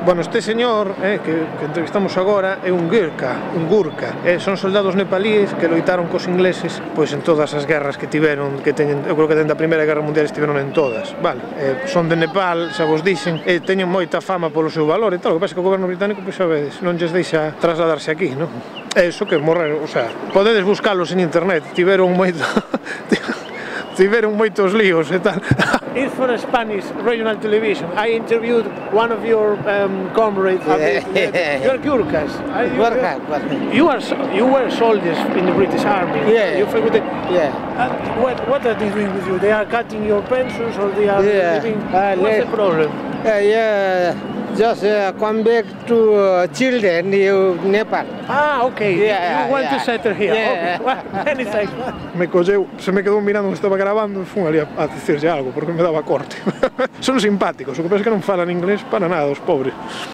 Bueno, este señor que entrevistamos agora é un Gurkha, son soldados nepalíes que loitaron cos ingleses pois en todas as guerras que tiveron, que teñen, eu creo que dende a Primeira Guerra Mundial estiveron en todas, vale? Son de Nepal, xa vos dixen, teñen moita fama polo seu valor e tal, o que pasa que o goberno británico, pois sabedes, non lles deixa trasladarse aquí, non? É iso que morrer, o sea, podedes buscalos en internet, tiveron moitos líos e tal. It's for a Spanish regional television. I interviewed one of your comrades. You're Gurkhas. You were soldiers in the British Army. Yeah. You fought with it. Yeah. What are they doing with you? They are cutting your pensions or they are living? What's the problem? Just come back to children in Nepal. Ah, okay. You want to settle here. Yeah. Okay. Well, many thanks. Se me quedou mirando que estaba grabando e fun ali a dicirlle algo porque me daba corte. Son simpáticos, o que pasa é que non falan inglés para nada, os pobres.